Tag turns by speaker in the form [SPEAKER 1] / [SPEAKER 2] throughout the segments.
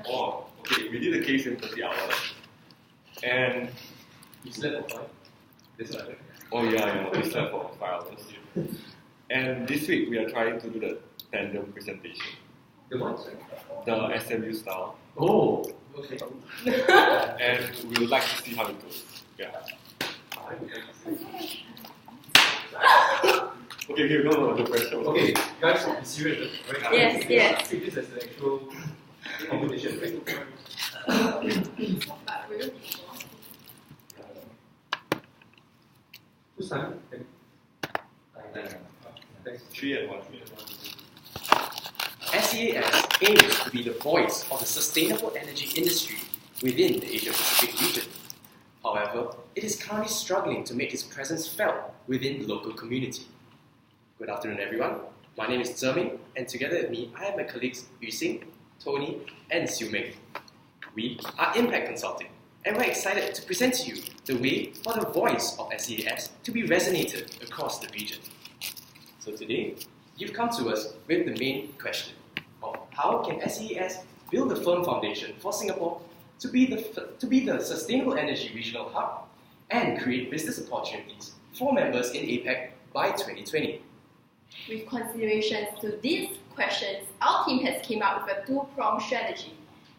[SPEAKER 1] Oh, okay. We did a case in 30 hours. And
[SPEAKER 2] You slept for 5? That's what I heard.
[SPEAKER 1] oh yeah, we slept for 5 hours. And this week we are trying to do the tandem presentation,
[SPEAKER 2] The what, sorry?
[SPEAKER 1] the SMU style.
[SPEAKER 2] Oh, okay.
[SPEAKER 1] And we would like to see how it goes. Yeah. Okay, no, the question.
[SPEAKER 2] Okay, guys, be serious, right?
[SPEAKER 3] Yes, yes.
[SPEAKER 2] Treat this as an actual competition, right? Who's time? Thanks.
[SPEAKER 1] 3 and 1.
[SPEAKER 4] S.E.A.S. aims to be the voice of the sustainable energy industry within the Asia-Pacific region. However, it is currently struggling to make its presence felt within the local community. Good afternoon, everyone. My name is Zheming, and together with me, I have my colleagues Yu Xing, Tony, and Xiu Ming. We are Impact Consulting, and we're excited to present to you the way for the voice of S.E.A.S. to be resonated across the region. So today, you've come to us with the main question of how can S.E.A.S. build a firm foundation for Singapore to be the sustainable energy regional hub and create business opportunities for members in APEC by 2020.
[SPEAKER 3] With considerations to these questions, our team has came up with a two-pronged strategy,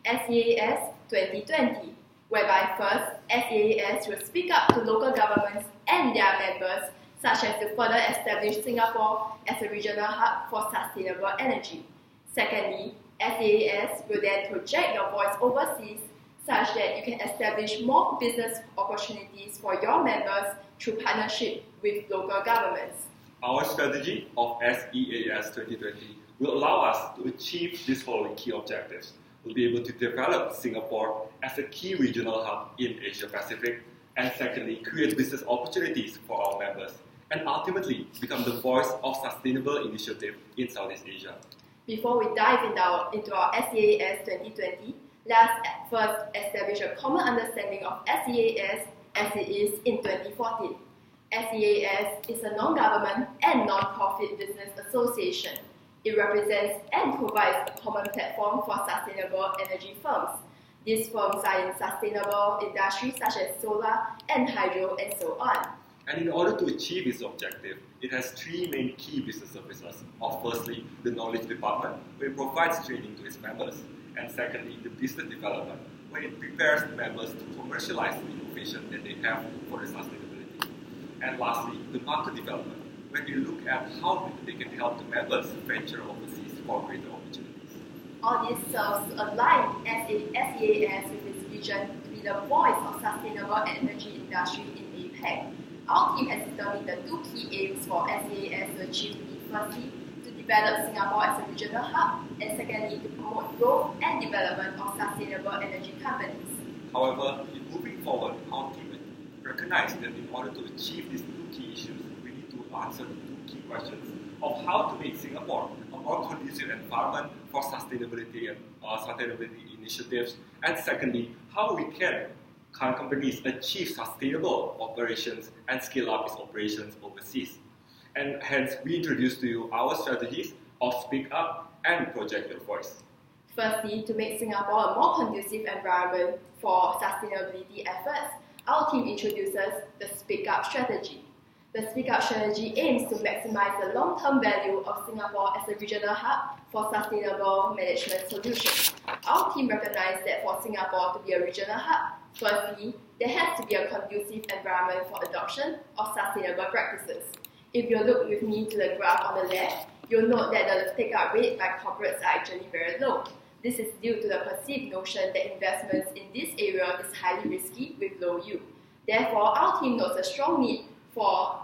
[SPEAKER 3] S.E.A.S 2020, whereby first, S.E.A.S will speak up to local governments and their members, such as to further establish Singapore as a regional hub for sustainable energy. Secondly, S.E.A.S will then project your voice overseas, such that you can establish more business opportunities for your members through partnership with local governments.
[SPEAKER 1] Our strategy of S.E.A.S 2020 will allow us to achieve these following key objectives. We'll be able to develop Singapore as a key regional hub in Asia Pacific, and secondly, create business opportunities for our members, and ultimately become the voice of sustainable initiative in Southeast Asia.
[SPEAKER 3] Before we dive into our S.E.A.S 2020, let us first establish a common understanding of S.E.A.S as it is in 2014. S.E.A.S is a non-government and non-profit business association. It represents and provides a common platform for sustainable energy firms. These firms are in sustainable industries such as solar and hydro and so on.
[SPEAKER 1] And in order to achieve its objective, it has three main key business services. Firstly, the knowledge department, where it provides training to its members. And secondly, the business development, where it prepares members to commercialize the innovation that they have for the sustainability. And lastly, the market development, where they look at how they can help the members venture overseas for greater opportunities.
[SPEAKER 3] All this serves to align S.E.A.S with its vision to be the voice of sustainable energy industry in APEC. Our team has determined the two key aims for S.E.A.S to achieve to be firstly, to develop Singapore as a regional hub, and secondly, to promote growth and development of sustainable energy companies.
[SPEAKER 1] However, in moving forward, our team recognized that in order to achieve these two key issues, we need to answer the two key questions of how to make Singapore a more conducive environment for sustainability and sustainability initiatives, and secondly, how we can companies achieve sustainable operations and scale up its operations overseas. And hence, we introduce to you our strategies of Speak Up and Project Your Voice.
[SPEAKER 3] Firstly, to make Singapore a more conducive environment for sustainability efforts, our team introduces the Speak Up strategy. The Speak Up strategy aims to maximize the long-term value of Singapore as a regional hub for sustainable management solutions. Our team recognizes that for Singapore to be a regional hub, firstly, there has to be a conducive environment for adoption of sustainable practices. If you look with me to the graph on the left, you'll note that the take-up rate by corporates are actually very low. This is due to the perceived notion that investments in this area is highly risky with low yield. Therefore, our team notes a strong need for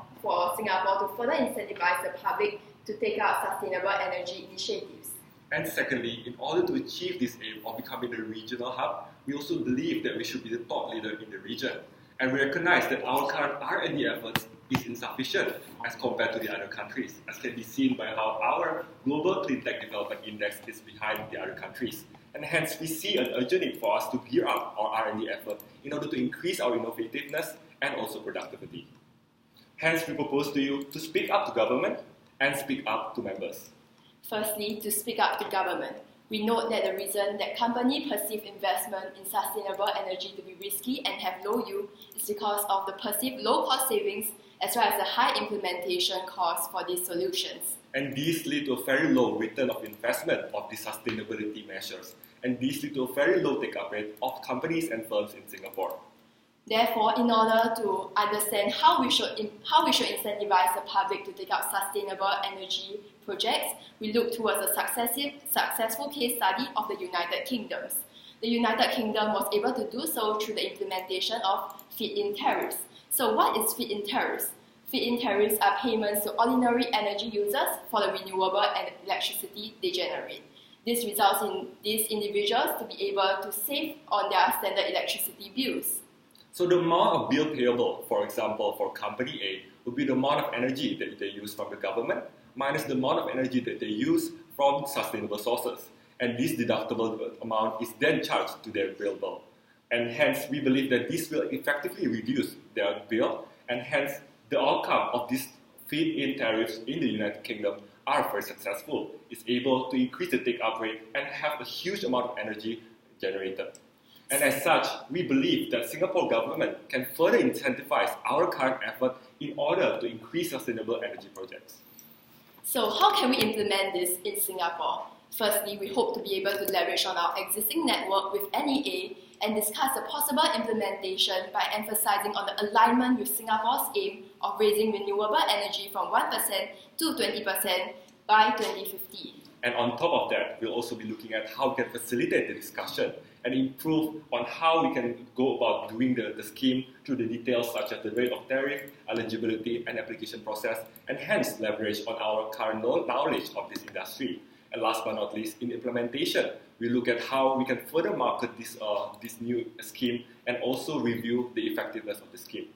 [SPEAKER 3] Singapore to further incentivize the public to take up sustainable energy initiatives.
[SPEAKER 1] And secondly, in order to achieve this aim of becoming a regional hub, we also believe that we should be the thought leader in the region. And we recognize that our current R&D efforts is insufficient as compared to the other countries, as can be seen by how our Global Clean Tech Development Index is behind the other countries. And hence, we see an urgent need for us to gear up our R&D effort in order to increase our innovativeness and also productivity. Hence, we propose to you to speak up to government and speak up to members.
[SPEAKER 3] Firstly, to speak up to government. We note that the reason that companies perceive investment in sustainable energy to be risky and have low yield is because of the perceived low cost savings as well as the high implementation costs for these solutions.
[SPEAKER 1] And these lead to a very low return of investment of the sustainability measures. And these lead to a very low take-up rate of companies and firms in Singapore.
[SPEAKER 3] Therefore, in order to understand how we should incentivize the public to take up sustainable energy projects, we look towards a successful case study of the United Kingdom. The United Kingdom was able to do so through the implementation of feed-in tariffs. So what is feed-in tariffs? Feed-in tariffs are payments to ordinary energy users for the renewable electricity they generate. This results in these individuals to be able to save on their standard electricity bills.
[SPEAKER 1] So the amount of bill payable, for example, for company A, would be the amount of energy that they use from the government minus the amount of energy that they use from sustainable sources. And this deductible amount is then charged to their bill. And hence, we believe that this will effectively reduce their bill, and hence, the outcome of these feed-in tariffs in the United Kingdom are very successful. It's able to increase the take-up rate and have a huge amount of energy generated. And as such, we believe that Singapore government can further incentivize our current effort in order to increase sustainable energy projects.
[SPEAKER 3] So how can we implement this in Singapore? Firstly, we hope to be able to leverage on our existing network with S.E.A.S and discuss the possible implementation by emphasizing on the alignment with Singapore's aim of raising renewable energy from 1% to 20% by 2050.
[SPEAKER 1] And on top of that, we'll also be looking at how we can facilitate the discussion and improve on how we can go about doing the scheme through the details such as the rate of tariff, eligibility, and application process, and hence leverage on our current knowledge of this industry. And last but not least, in implementation, we look at how we can further market this new scheme and also review the effectiveness of the scheme.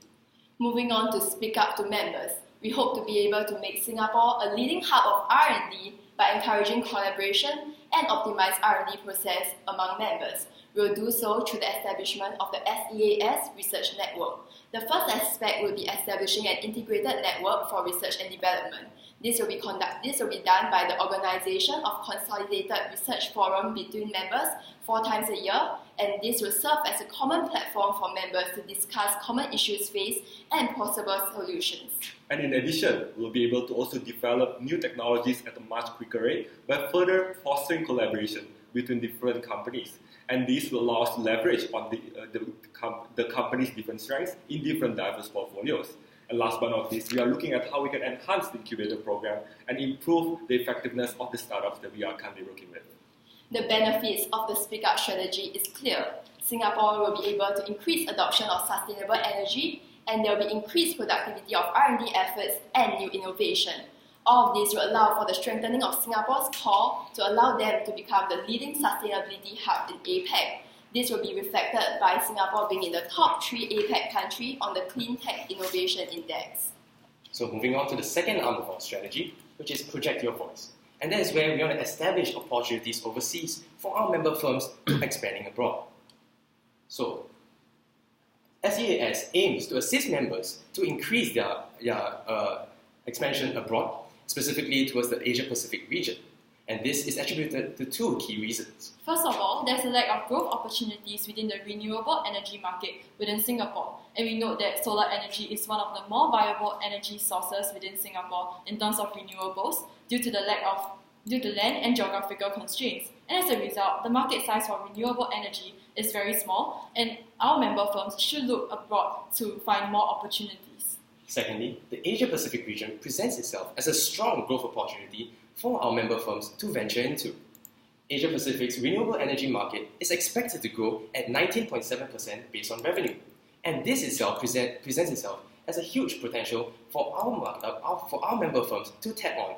[SPEAKER 3] Moving on to speak up to members, we hope to be able to make Singapore a leading hub of R&D by encouraging collaboration and optimize R&D process among members. We'll do so through the establishment of the S.E.A.S Research Network. The first aspect will be establishing an integrated network for research and development. This will be done by the organization of consolidated research forum between members 4 times a year, and this will serve as a common platform for members to discuss common issues faced and possible solutions.
[SPEAKER 1] And in addition, we'll be able to also develop new technologies at a much quicker rate by further fostering collaboration between different companies. And this will allow us to leverage on the company's different strengths in different diverse portfolios. And last but not least, we are looking at how we can enhance the incubator program and improve the effectiveness of the startups that we are currently working with.
[SPEAKER 3] The benefits of the Speak Up strategy is clear. Singapore will be able to increase adoption of sustainable energy, and there will be increased productivity of R&D efforts and new innovation. All of this will allow for the strengthening of Singapore's core to allow them to become the leading sustainability hub in APEC. This will be reflected by Singapore being in the top 3 APEC country on the Clean Tech Innovation Index.
[SPEAKER 4] So moving on to the second arm of our strategy, which is Project Your Voice. And that is where we want to establish opportunities overseas for our member firms expanding abroad. So, S.E.A.S aims to assist members to increase their expansion abroad, specifically towards the Asia-Pacific region. And this is attributed to 2 key reasons.
[SPEAKER 5] First of all, there's a lack of growth opportunities within the renewable energy market within Singapore. And we note that solar energy is one of the more viable energy sources within Singapore in terms of renewables due to land and geographical constraints. And as a result, the market size for renewable energy is very small, and our member firms should look abroad to find more opportunities.
[SPEAKER 4] Secondly, the Asia-Pacific region presents itself as a strong growth opportunity for our member firms to venture into. Asia-Pacific's renewable energy market is expected to grow at 19.7% based on revenue, and this itself presents itself as a huge potential for our member firms to tap on.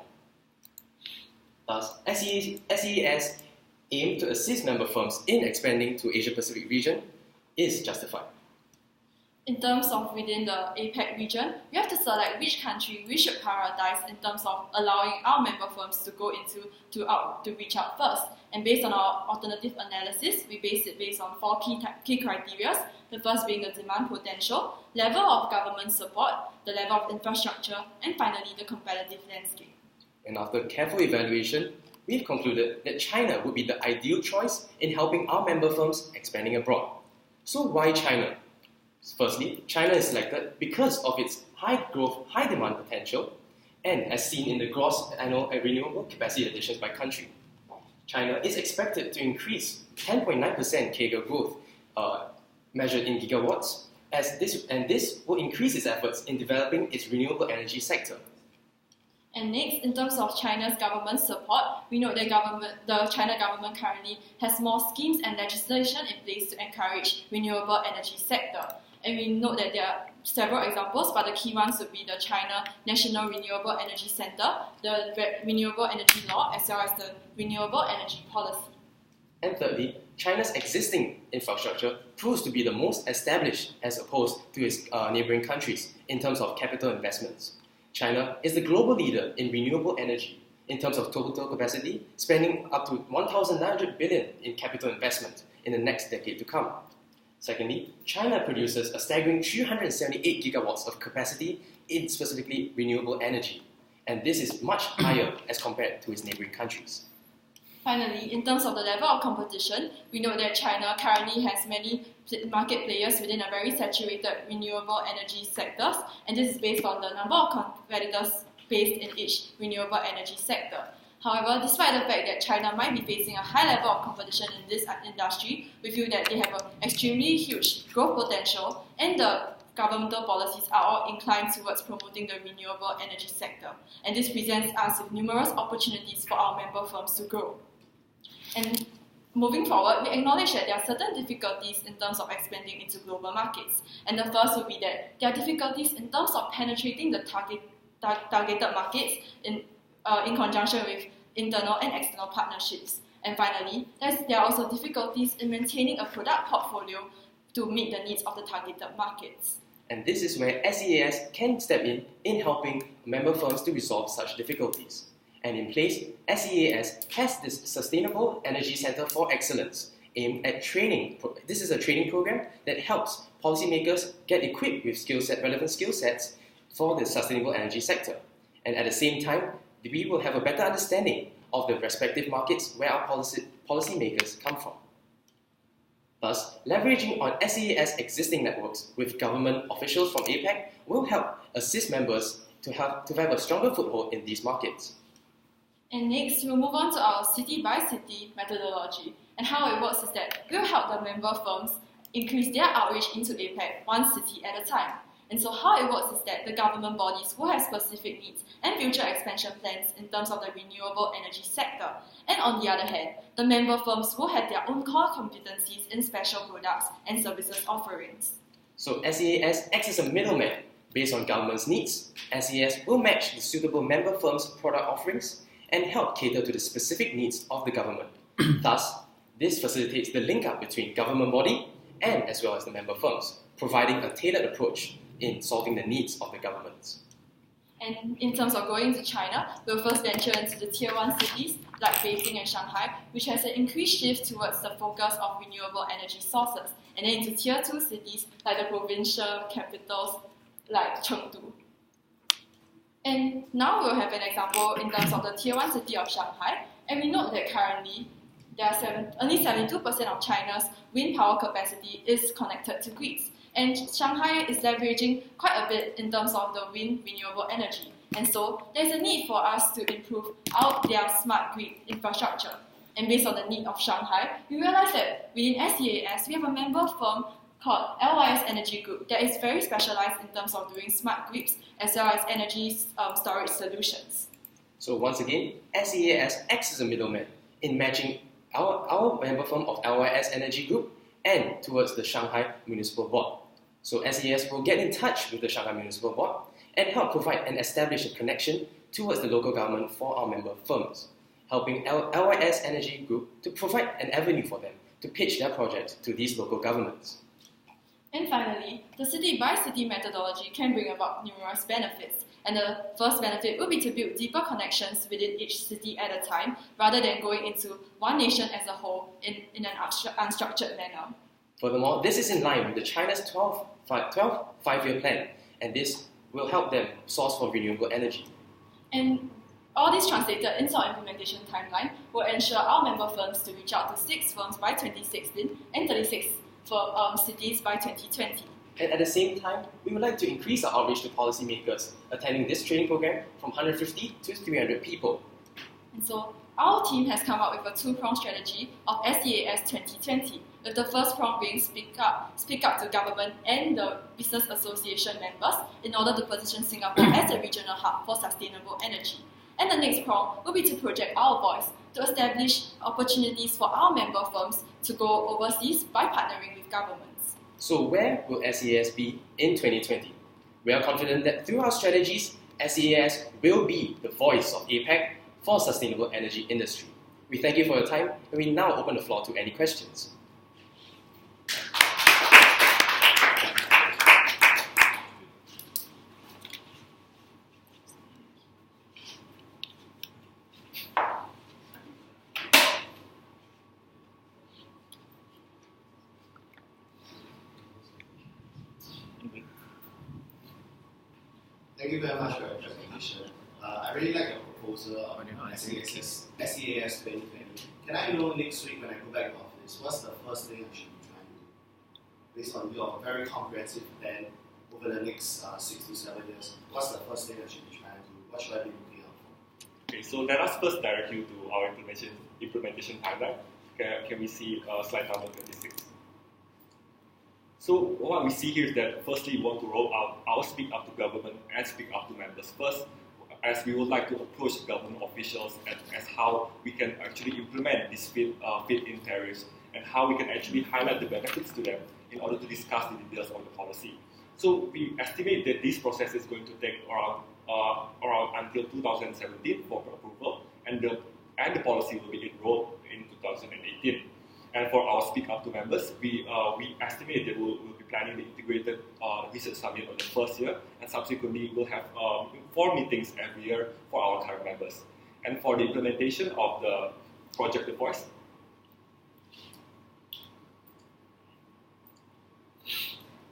[SPEAKER 4] Thus, S.E.A.S aim to assist member firms in expanding to Asia-Pacific region is justified.
[SPEAKER 5] In terms of within the APEC region, we have to select which country we should prioritize in terms of allowing our member firms to go into to reach out first. And based on our alternative analysis, we base it based on 4 key criteria. The first being the demand potential, level of government support, the level of infrastructure, and finally the competitive landscape.
[SPEAKER 4] And after careful evaluation, we've concluded that China would be the ideal choice in helping our member firms expanding abroad. So why China? Firstly, China is selected because of its high growth, high demand potential, and as seen in the gross annual renewable capacity additions by country. China is expected to increase 10.9% CAGR growth measured in gigawatts, this will increase its efforts in developing its renewable energy sector.
[SPEAKER 5] And next, in terms of China's government support, we know the China government currently has more schemes and legislation in place to encourage renewable energy sector. And we know that there are several examples, but the key ones would be the China National Renewable Energy Center, the Renewable Energy Law, as well as the Renewable Energy Policy.
[SPEAKER 4] And thirdly, China's existing infrastructure proves to be the most established as opposed to its neighboring countries in terms of capital investments. China is the global leader in renewable energy in terms of total capacity, spending up to 1,900 billion in capital investment in the next decade to come. Secondly, China produces a staggering 378 gigawatts of capacity in specifically renewable energy, and this is much higher as compared to its neighboring countries.
[SPEAKER 5] Finally, in terms of the level of competition, we know that China currently has many market players within a very saturated renewable energy sectors, and this is based on the number of competitors based in each renewable energy sector. However, despite the fact that China might be facing a high level of competition in this industry, we feel that they have an extremely huge growth potential, and the governmental policies are all inclined towards promoting the renewable energy sector. And this presents us with numerous opportunities for our member firms to grow. And moving forward, we acknowledge that there are certain difficulties in terms of expanding into global markets. And the first would be that there are difficulties in terms of penetrating the targeted markets in conjunction with internal and external partnerships. And finally, there are also difficulties in maintaining a product portfolio to meet the needs of the targeted markets.
[SPEAKER 4] And this is where S.E.A.S can step in helping member firms to resolve such difficulties. And in place, S.E.A.S has this Sustainable Energy Center for Excellence aimed at training. This is a training program that helps policymakers get equipped with relevant skill sets for the sustainable energy sector. And at the same time, we will have a better understanding of the respective markets where our policymakers come from. Thus, leveraging on S.E.A.S existing networks with government officials from APEC will help assist members to have a stronger foothold in these markets.
[SPEAKER 5] And next, we'll move on to our city-by-city methodology. And how it works is that we'll help the member firms increase their outreach into APEC one city at a time. And so how it works is that the government bodies will have specific needs and future expansion plans in terms of the renewable energy sector. And on the other hand, the member firms will have their own core competencies in special products and services offerings.
[SPEAKER 4] So S.E.A.S acts as a middleman. Based on government's needs, S.E.A.S will match the suitable member firms' product offerings and help cater to the specific needs of the government. Thus, this facilitates the link-up between government body and as well as the member firms, providing a tailored approach in solving the needs of the governments.
[SPEAKER 5] And in terms of going to China, we'll first venture into the Tier 1 cities like Beijing and Shanghai, which has an increased shift towards the focus of renewable energy sources, and then into Tier 2 cities like the provincial capitals like Chengdu. And now we'll have an example in terms of the Tier 1 city of Shanghai, and we note that currently there are only 72% of China's wind power capacity is connected to grids. And Shanghai is leveraging quite a bit in terms of the wind renewable energy. And so there's a need for us to improve their smart grid infrastructure. And based on the need of Shanghai, we realize that within S.E.A.S, we have a member firm called S.E.A.S Energy Group that is very specialized in terms of doing smart grids as well as energy storage solutions.
[SPEAKER 4] So once again, S.E.A.S acts as a middleman in matching our member firm of S.E.A.S Energy Group and towards the Shanghai Municipal Board. So S.E.A.S will get in touch with the Shanghai Municipal Board and help provide and establish a connection towards the local government for our member firms, helping S.E.A.S Energy Group to provide an avenue for them to pitch their projects to these local governments.
[SPEAKER 5] And finally, the city-by-city methodology can bring about numerous benefits. And the first benefit would be to build deeper connections within each city at a time, rather than going into one nation as a whole in an unstructured manner.
[SPEAKER 4] Furthermore, this is in line with the China's 12 5-year plan, and this will help them source for renewable energy.
[SPEAKER 5] And All this translated into our implementation timeline will ensure our member firms to reach out to 6 firms by 2016 and 36 cities by 2020.
[SPEAKER 4] And at the same time, we would like to increase our outreach to policymakers attending this training program from 150 to 300 people.
[SPEAKER 5] And so, our team has come up with a two-pronged strategy of S.E.A.S 2020, with the first prong being speak up to government and the business association members in order to position Singapore as a regional hub for sustainable energy. And the next prong will be to project our voice to establish opportunities for our member firms to go overseas by partnering with governments.
[SPEAKER 4] So where will S.E.A.S be in 2020? We are confident that through our strategies, S.E.A.S will be the voice of APAC for sustainable energy industry. We thank you for your time, and we now open the floor to any questions.
[SPEAKER 6] Thank you very much for your presentation. I really like your proposal on S.E.A.S 2020. Can I know next week when I go back to office, what's the first thing I should be trying to do? Based on your very comprehensive plan over the next 6 to 7 years, what's the first thing I should be trying to do? What should I be looking out for?
[SPEAKER 1] Okay, so let us first direct you to our implementation timeline. Can we see slide number 26? So what we see here is that firstly we want to roll out our speak up to government and speak up to members first, as we would like to approach government officials as how we can actually implement these fit-in tariffs and how we can actually highlight the benefits to them in order to discuss the details of the policy. So we estimate that this process is going to take around until 2017 for approval, and the policy will be enrolled in 2018. And for our Speak Up to members, we estimate that we'll be planning the integrated research summit on the first year, and subsequently we'll have 4 meetings every year for our current members. And for the implementation of the Project The Voice,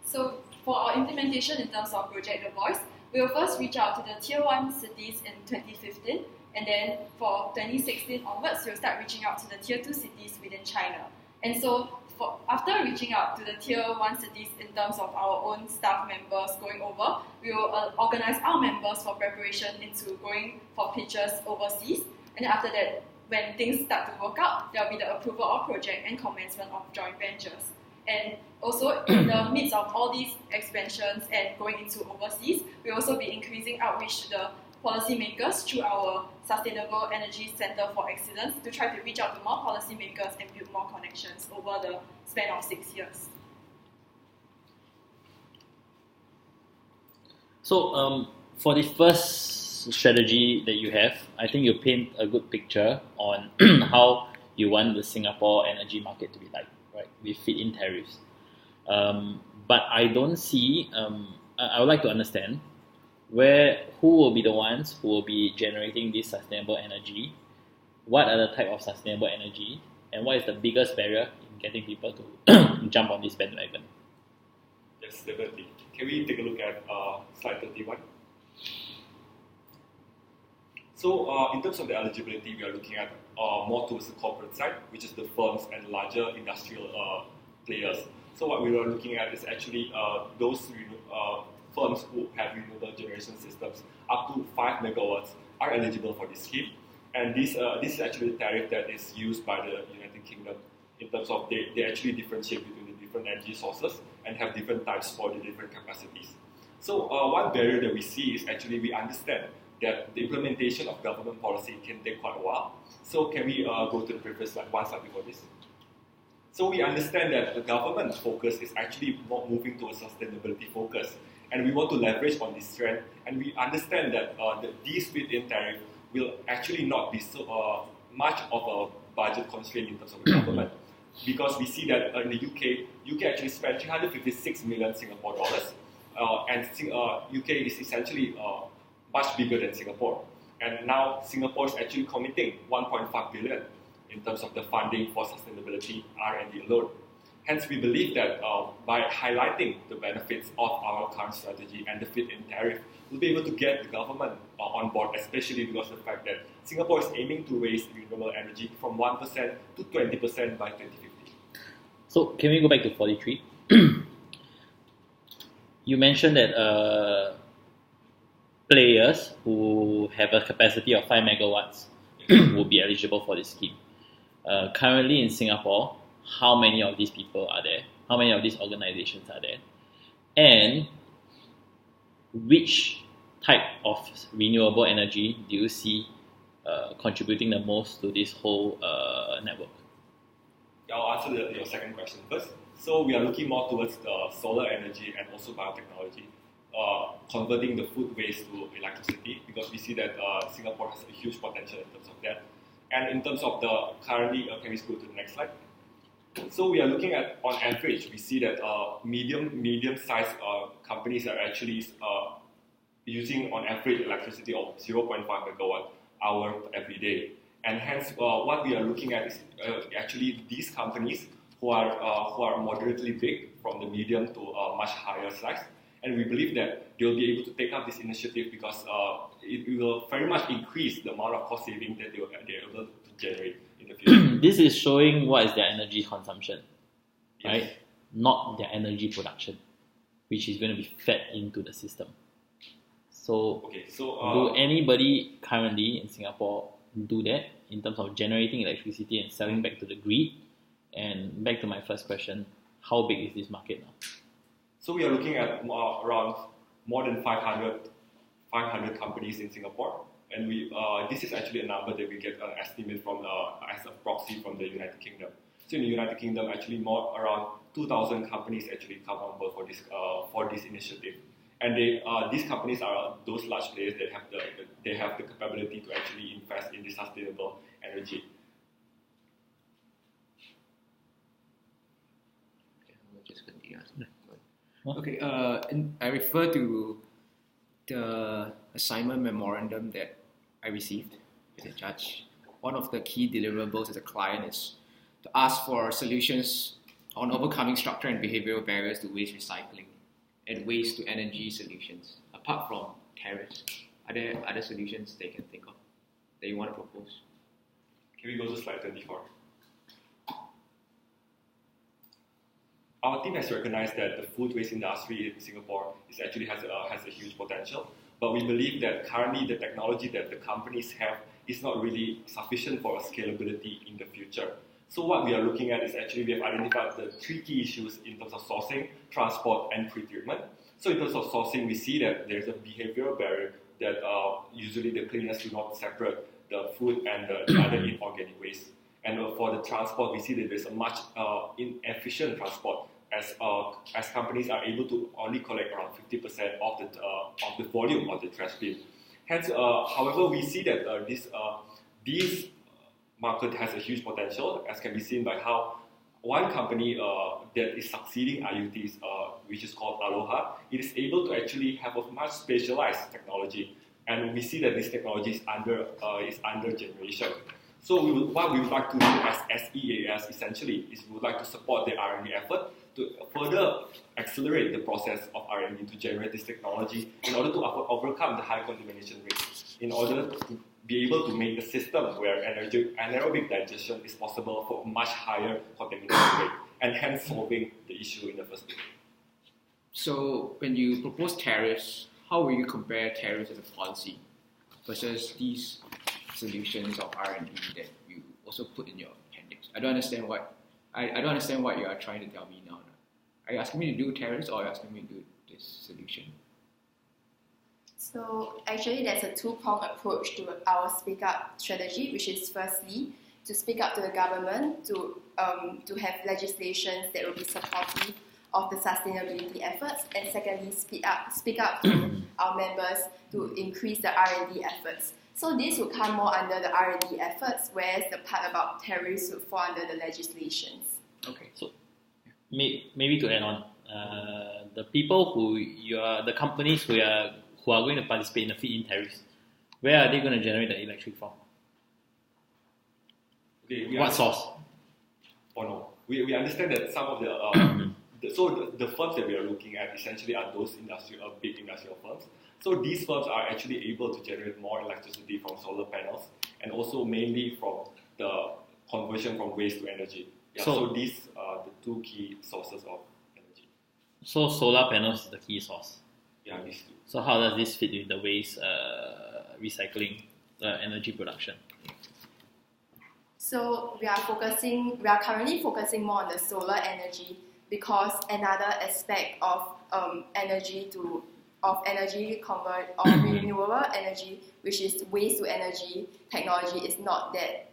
[SPEAKER 5] So for our implementation in terms of Project The Voice, we will first reach out to the Tier 1 cities in 2015, and then for 2016 onwards, we'll start reaching out to the Tier 2 cities within China. And so after reaching out to the Tier 1 cities in terms of our own staff members going over, we will organize our members for preparation into going for pitches overseas. And then after that, when things start to work out, there will be the approval of project and commencement of joint ventures. And also, in the midst of all these expansions and going into overseas, we will also be increasing outreach to the policymakers through our Sustainable Energy Center for Excellence to try to reach out to more policymakers and build more connections over the span of 6 years.
[SPEAKER 7] So, for the first strategy that you have, I think you paint a good picture on how you want the Singapore energy market to be like, right? With fit-in tariffs. But I don't see, I would like to understand who will be the ones who will be generating this sustainable energy, what are the type of sustainable energy, and what is the biggest barrier in getting people to jump on this bandwagon?
[SPEAKER 1] yes, definitely. Can we take a look at slide 31? So in terms of the eligibility, we are looking at more towards the corporate side, which is the firms and larger industrial players. So what we are looking at is actually those firms who have renewable generation systems up to 5 megawatts are eligible for this scheme. And this is actually the tariff that is used by the United Kingdom in terms of they actually differentiate between the different energy sources and have different types for the different capacities. So one barrier that we see is actually we understand that the implementation of government policy can take quite a while. So can we go to the previous slide, one slide before this? So we understand that the government focus is actually more moving to a sustainability focus, and we want to leverage on this trend. And we understand that these fit-in tariff will actually not be so much of a budget constraint in terms of the government, because we see that in the UK actually spent 356 million Singapore dollars, and UK is essentially much bigger than Singapore. And now Singapore is actually committing 1.5 billion in terms of the funding for sustainability R&D alone. Hence, we believe that by highlighting the benefits of our current strategy and the fit-in tariff, will be able to get the government on board, especially because of the fact that Singapore is aiming to raise renewable energy from 1% to 20% by 2050.
[SPEAKER 7] So can we go back to 43? You mentioned that players who have a capacity of 5 megawatts will be eligible for this scheme. Currently in Singapore, how many of these people are there? How many of these organizations are there? And which type of renewable energy do you see contributing the most to this whole network?
[SPEAKER 1] I'll answer your second question first. So we are looking more towards the solar energy and also biotechnology, converting the food waste to electricity, because we see that Singapore has a huge potential in terms of that. And in terms of the currently, can we go to the next slide? So we are looking at, on average, we see that medium-sized companies are actually using on average electricity of 0.5 megawatt hour every day. And hence, what we are looking at is actually these companies who are moderately big, from the medium to much higher size. And we believe that they will be able to take up this initiative because it will very much increase the amount of cost saving that they're able to generate in the future.
[SPEAKER 7] This is showing what is their energy consumption,
[SPEAKER 1] Yes.
[SPEAKER 7] right? Not their energy production, which is going to be fed into the system. So, do anybody currently in Singapore do that in terms of generating electricity and selling back to the grid? And back to my first question, how big is this market now?
[SPEAKER 1] So we are looking at around more than 500 companies in Singapore, and this is actually a number that we get an estimate from as a proxy from the United Kingdom. So in the United Kingdom, actually around 2,000 companies actually come on board for this initiative, and these companies are those large players that have the capability to actually invest in this sustainable energy.
[SPEAKER 8] Okay, I refer to the assignment memorandum that I received as a judge. One of the key deliverables as a client is to ask for solutions on overcoming structural and behavioral barriers to waste recycling and waste to energy solutions. Apart from tariffs, are there other solutions they can think of that you want to propose?
[SPEAKER 1] Can we go to slide 24? Our team has recognized that the food waste industry in Singapore actually has a huge potential, but we believe that currently the technology that the companies have is not really sufficient for scalability in the future. So what we are looking at is actually we have identified the 3 key issues in terms of sourcing, transport, and pre-treatment. So in terms of sourcing, we see that there's a behavioral barrier that usually the cleaners do not separate the food and the other inorganic waste. And for the transport, we see that there's a much inefficient transport, as companies are able to only collect around 50% of the volume of the trash bin. Hence, however, we see that this market has a huge potential, as can be seen by how one company that is succeeding IoTs, which is called Aloha, it is able to actually have a much specialized technology, and we see that this technology is under generation. So what we would like to do as S.E.A.S. essentially is we would like to support the R&D effort to further accelerate the process of R&D to generate this technology in order to overcome the high contamination rate, in order to be able to make a system where anaerobic digestion is possible for a much higher contamination rate, and hence solving the issue in the first place.
[SPEAKER 8] So when you propose tariffs, how will you compare tariffs as a policy versus these solutions of R&D that you also put in your appendix? I don't understand what you are trying to tell me now. Are you asking me to do tariffs, or are you asking me to do this solution?
[SPEAKER 3] So actually there's a 2-pronged approach to our Speak Up strategy, which is firstly to speak up to the government to have legislations that will be supportive of the sustainability efforts, and secondly speak up to our members to increase the R&D efforts. So this would come more under the R&D efforts, whereas the part about tariffs would fall under the legislations.
[SPEAKER 8] Okay.
[SPEAKER 7] So maybe to add on, the people the companies who are going to participate in the feed-in tariffs, where are they going to generate the electric from?
[SPEAKER 1] Okay,
[SPEAKER 7] what source?
[SPEAKER 1] Oh no, we understand that some of the the firms that we are looking at essentially are those big industrial firms.
[SPEAKER 9] So these firms are actually able to generate more electricity from solar panels and also mainly from the conversion from waste to energy. Yeah,
[SPEAKER 7] So-
[SPEAKER 9] so these are the two key sources of energy.
[SPEAKER 7] So solar panels is the key source.
[SPEAKER 9] Yeah, these two.
[SPEAKER 7] So how does this fit with the waste recycling energy production?
[SPEAKER 3] So we are currently focusing more on the solar energy because another aspect of renewable energy, which is waste to energy technology, is not that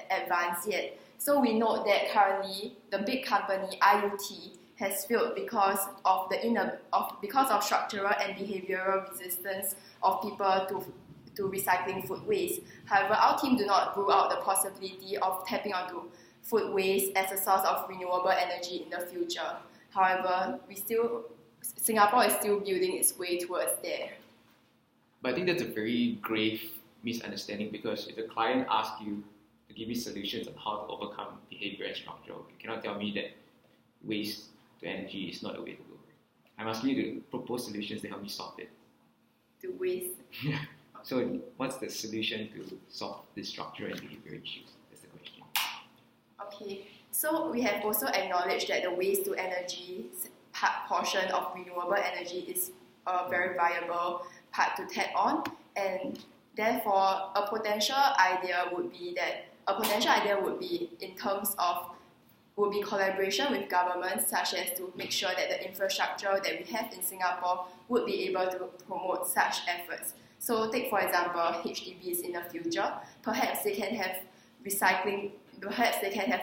[SPEAKER 3] advanced yet. So we note that currently the big company IoT has failed because of structural and behavioral resistance of people to recycling food waste. However, our team do not rule out the possibility of tapping onto food waste as a source of renewable energy in the future. However, Singapore is still building its way towards there.
[SPEAKER 8] But I think that's a very grave misunderstanding, because if the client asks you to give me solutions on how to overcome behavior and structure, you cannot tell me that waste to energy is not the way to go. I'm asking you to propose solutions to help me solve it.
[SPEAKER 3] To waste.
[SPEAKER 8] So what's the solution to solve this structure and behavior issues? That's the question.
[SPEAKER 3] Okay, so we have also acknowledged that the waste to energy portion of renewable energy is a very viable part to tap on, and therefore a potential idea would be in terms of would be collaboration with governments, such as to make sure that the infrastructure that we have in Singapore would be able to promote such efforts. So take for example HDBs in the future, perhaps they can have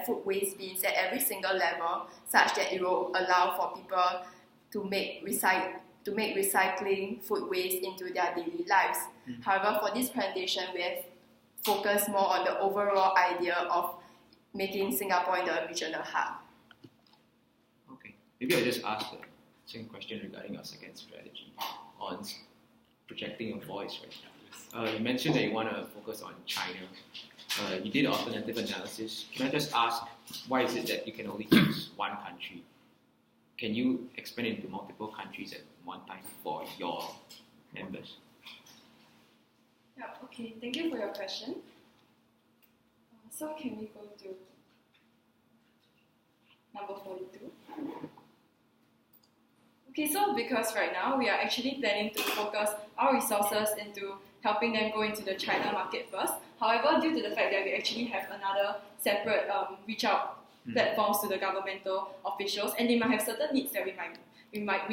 [SPEAKER 3] food waste bins at every single level, such that it will allow for people to make recycling food waste into their daily lives. However, for this presentation, we have focused more on the overall idea of making Singapore into a regional hub.
[SPEAKER 8] Okay, maybe I'll just ask the same question regarding our second strategy on projecting your voice, right? You mentioned that you want to focus on China. You did alternative analysis. Can I just ask, why is it that you can only choose one country? Can you expand into multiple countries at one time for your members?
[SPEAKER 5] Yeah, okay, thank you for your question. So can we go to number 42? Okay, so because right now we are actually planning to focus our resources into helping them go into the China market first. However, due to the fact that we actually have another separate reach out platforms to the governmental officials, and they might have certain needs that we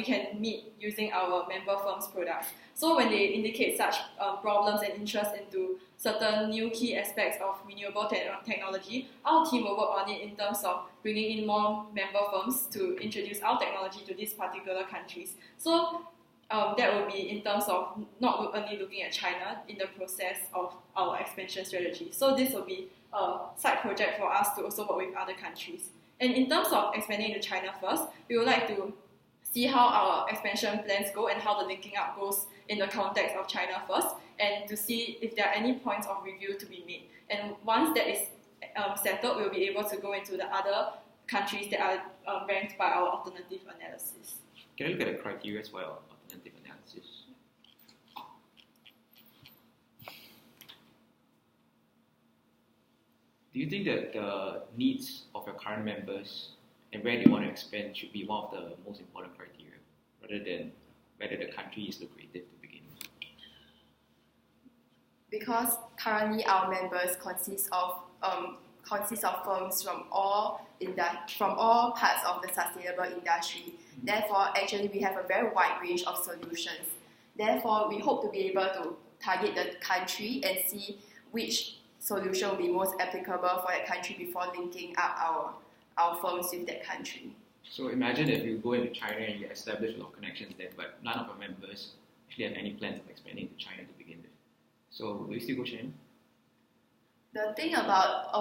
[SPEAKER 5] can meet using our member firms' products. So when they indicate such problems and interest into certain new key aspects of renewable technology, our team will work on it in terms of bringing in more member firms to introduce our technology to these particular countries. So that will be in terms of not only looking at China in the process of our expansion strategy. So this will be a side project for us to also work with other countries. And in terms of expanding to China first, we would like to see how our expansion plans go and how the linking up goes in the context of China first, and to see if there are any points of review to be made. And once that is settled, we'll be able to go into the other countries that are ranked by our alternative analysis.
[SPEAKER 8] Can I look at the criteria for your alternative analysis? Do you think that the needs of your current members and where they want to expand should be one of the most important criteria, rather than whether the country is lucrative to begin with?
[SPEAKER 3] Because currently our members consist of firms from all parts of the sustainable industry. Therefore, actually we have a very wide range of solutions. Therefore, we hope to be able to target the country and see which solution will be most applicable for that country before linking up our firms with that country.
[SPEAKER 8] So imagine if you go into China and you establish a lot of connections there, but none of our members actually have any plans of expanding to China to begin with. So will you still go China?
[SPEAKER 3] The thing about